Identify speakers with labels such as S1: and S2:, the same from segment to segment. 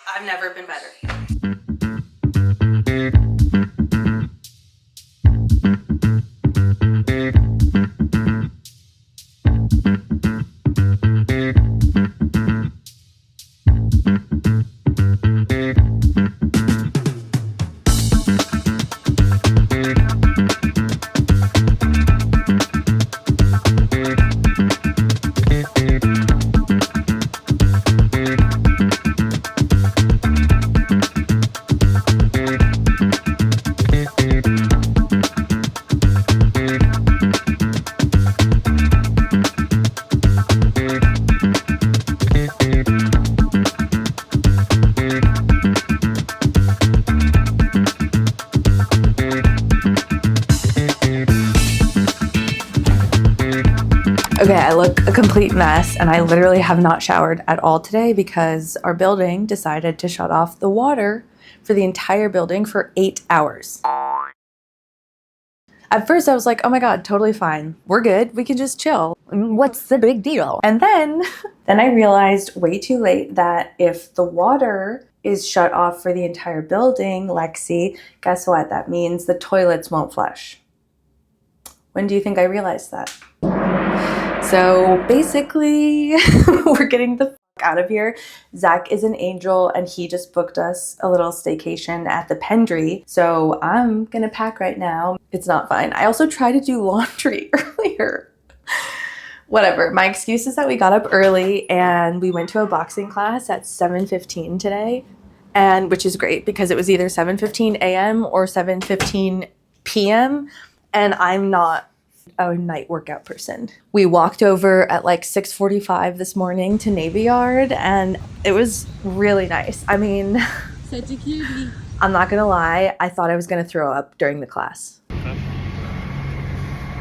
S1: I've never been better. Okay, I look a complete mess and I literally have not showered at all today because our building decided to shut off the water for the entire building for 8 hours. At first I was like, oh my God, totally fine. We're good. We can just chill. What's the big deal? And then I realized way too late that if the water is shut off for the entire building, Lexi, guess what? That means the toilets won't flush. When do you think I realized that? So basically, we're getting the fuck out of here. Zach is an angel and he just booked us a little staycation at the Pendry. So I'm gonna pack right now. It's not fine. I also tried to do laundry earlier. Whatever. My excuse is that we got up early and we went to a boxing class at 7:15 today, and which is great because it was either 7:15 a.m. or 7:15 p.m. and I'm not a night workout person. We walked over at like 6:45 this morning to Navy Yard and it was really nice. I mean,
S2: such a cutie.
S1: I'm not gonna lie, I thought I was gonna throw up during the class.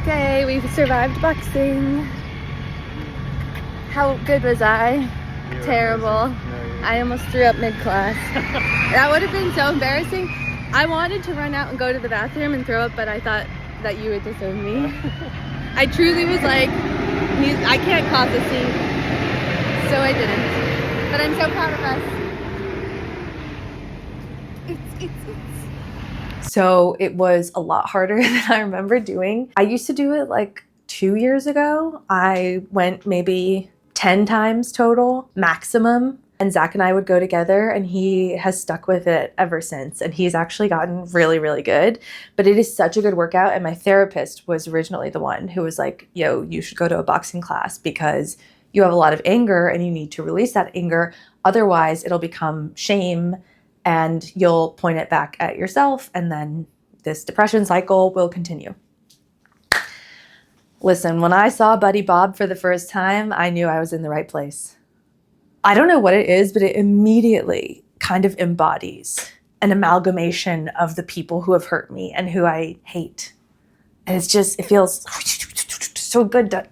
S1: Okay, we've survived boxing. How good was I? Terrible. I almost threw up mid-class. That would have been so embarrassing. I wanted to run out and go to the bathroom and throw up, but I thought that you would disown me. I truly was like, I can't cause a scene. So I didn't. But I'm so proud of us. So it was a lot harder than I remember doing. I used to do it like 2 years ago. I went maybe 10 times total, maximum. And Zach and I would go together and he has stuck with it ever since. And he's actually gotten really, really good. But it is such a good workout. And my therapist was originally the one who was like, yo, you should go to a boxing class because you have a lot of anger and you need to release that anger. Otherwise, it'll become shame and you'll point it back at yourself. And then this depression cycle will continue. Listen, when I saw Buddy Bob for the first time, I knew I was in the right place. I don't know what it is, but it immediately kind of embodies an amalgamation of the people who have hurt me and who I hate. And it's just, it feels so good to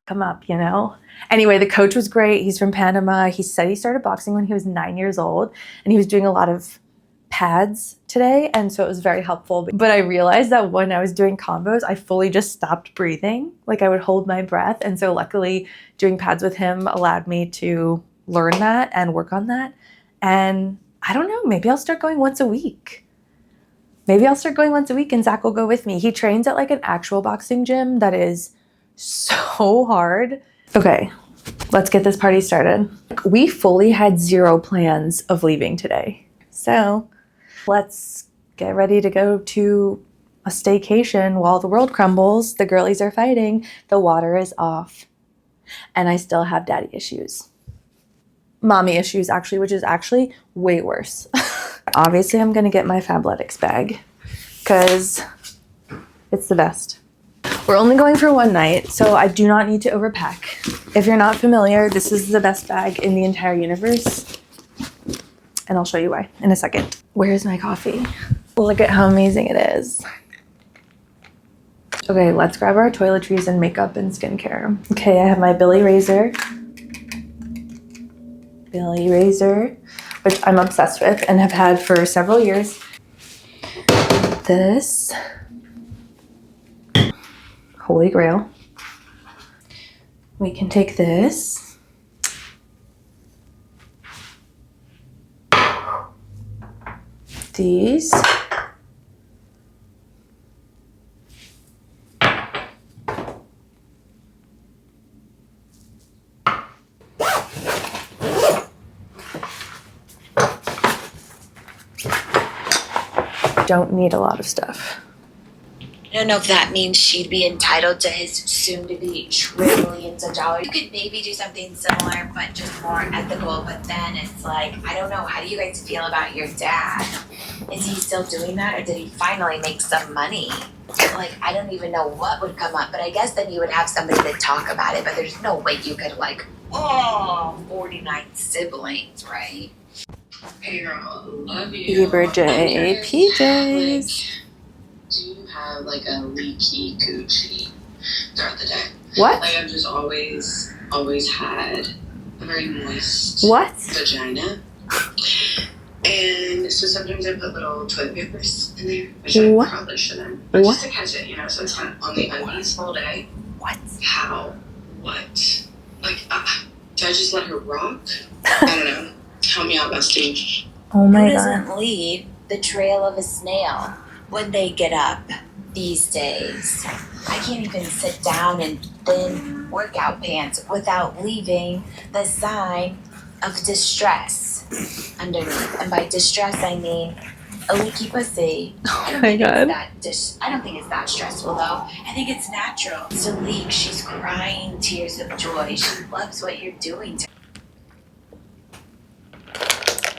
S1: come up, you know? Anyway, the coach was great. He's from Panama. He said he started boxing when he was 9 years old and he was doing a lot of pads today. And so it was very helpful. But I realized that when I was doing combos, I fully just stopped breathing. Like I would hold my breath. And so luckily doing pads with him allowed me to learn that and work on that. And I don't know, maybe I'll start going once a week. Maybe I'll start going once a week and Zach will go with me. He trains at like an actual boxing gym that is so hard. Okay, let's get this party started. We fully had zero plans of leaving today. So let's get ready to go to a staycation while the world crumbles. The girlies are fighting. The water is off. And I still have daddy issues. Mommy issues, actually, which is actually way worse. Obviously, I'm going to get my Fabletics bag because it's the best. We're only going for one night, so I do not need to overpack. If you're not familiar, this is the best bag in the entire universe. And I'll show you why in a second. Where's my coffee? Look at how amazing it is. Okay, let's grab our toiletries and makeup and skincare. Okay, I have my Billy razor, which I'm obsessed with and have had for several years. This Holy Grail. We can take this. these. Don't need a lot of stuff.
S2: I don't know if that means she'd be entitled to his soon-to-be trillions of dollars. You could maybe do something similar, but just more ethical. But then it's like, I don't know. How do you guys feel about your dad? Is he still doing that, or did he finally make some money? Like, I don't even know what would come up. But I guess then you would have somebody to talk about it. But there's no way you could, like, 49 siblings, right?
S3: Hey girl, love you.
S1: Eber J PJs.
S3: Do you have like a leaky coochie throughout the day?
S1: What?
S3: Like I've just always had a very moist
S1: What?
S3: vagina. And so sometimes I put little toilet papers in there, which
S1: What?
S3: I probably shouldn't. But
S1: What?
S3: just to catch it, so it's not on the unpeaceful day.
S1: What?
S3: How? What? Like, do I just let her rock? I don't know. Help me out, bestie.
S1: Oh my
S2: Who
S1: god.
S2: doesn't leave the trail of a snail when they get up these days? I can't even sit down in thin workout pants without leaving the sign of distress underneath. And by distress, I mean a leaky pussy.
S1: Oh my god.
S2: I don't think it's that stressful though. I think it's natural. It's a leak. She's crying tears of joy. She loves what you're doing to her.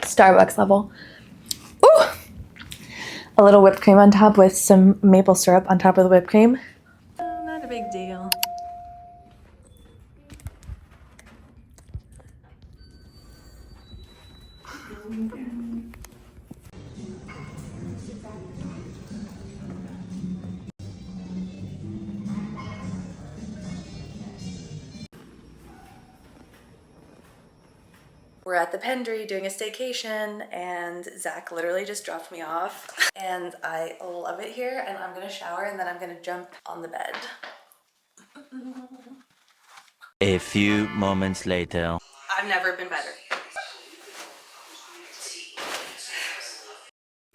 S1: Starbucks level. Ooh! A little whipped cream on top with some maple syrup on top of the whipped cream. Not a big deal. We're at the Pendry doing a staycation, and Zach literally just dropped me off. And I love it here, and I'm gonna shower, and then I'm gonna jump on the bed.
S4: A few moments later.
S1: I've never been better.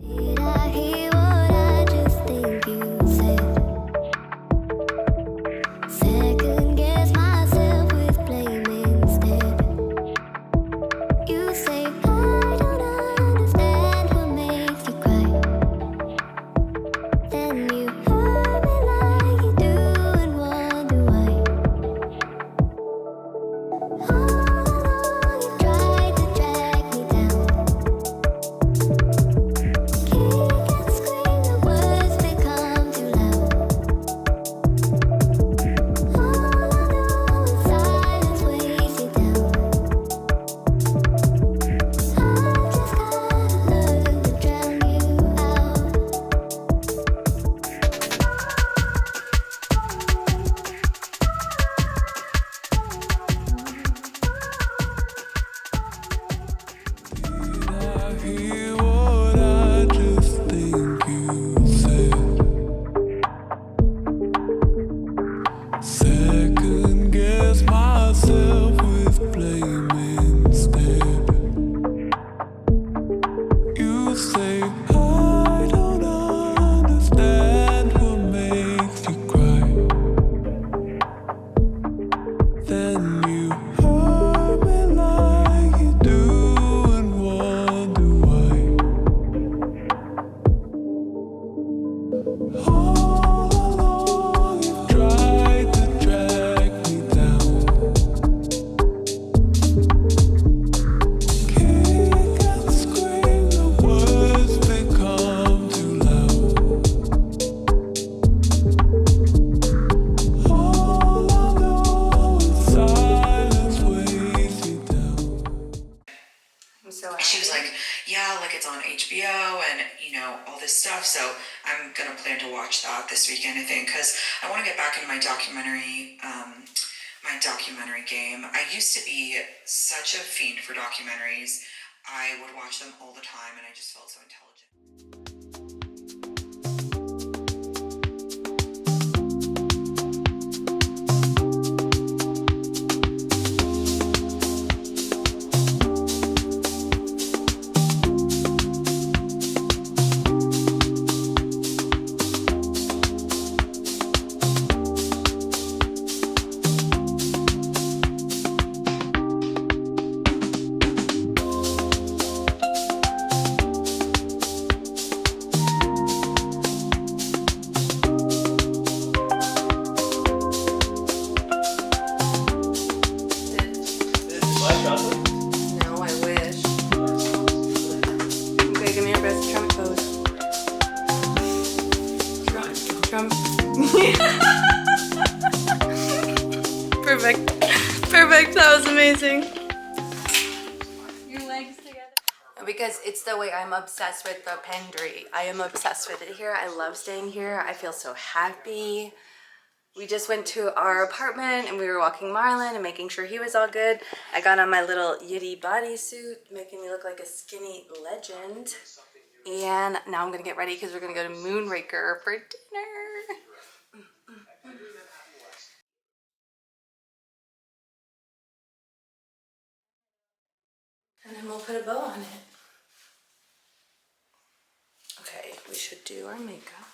S5: Did I hear what I just think you said? Second guess myself with blame instead. You say I don't understand what makes you cry. Then you hurt me like you do and wonder why. All along you tried to drag me down. Kick and scream, the words become too loud. All I know is silence weighs you down. I just gotta learn to drown you out.
S6: I hear what I just think you said. Second guess myself with blame instead. You say I don't understand what makes you cry. Then you hurt me like you do and wonder why. All along you've tried to drag me down. Kick and scream, the words become too loud. All I know is silence weighs you down.
S1: I'm so
S7: And she was like, yeah, like it's on HBO and, all this stuff. So I'm going to plan to watch that this weekend, I think, because I want to get back into my documentary game. I used to be such a fiend for documentaries. I would watch them all the time and I just felt so intelligent.
S1: amazing. Your legs together. Because it's the way I'm obsessed with the Pendry. I am obsessed with it here. I love staying here. I feel so happy. We just went to our apartment and we were walking Marlon and making sure he was all good. I got on my little Yitty bodysuit, making me look like a skinny legend. And now I'm gonna get ready because we're gonna go to Moonraker for dinner. And then we'll put a bow on it. Okay, we should do our makeup.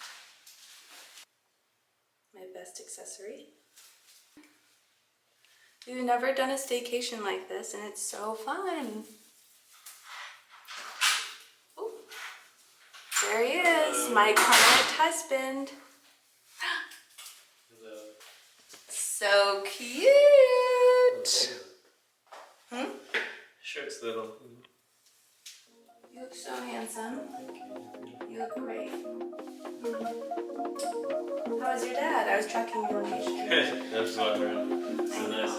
S1: My best accessory. We've never done a staycation like this and it's so fun. Ooh. There he is, my current husband. So cute.
S8: Shirt's little.
S1: You look so handsome. You look great. How was your dad? I was tracking your location.
S8: That's what I heard. It's a nice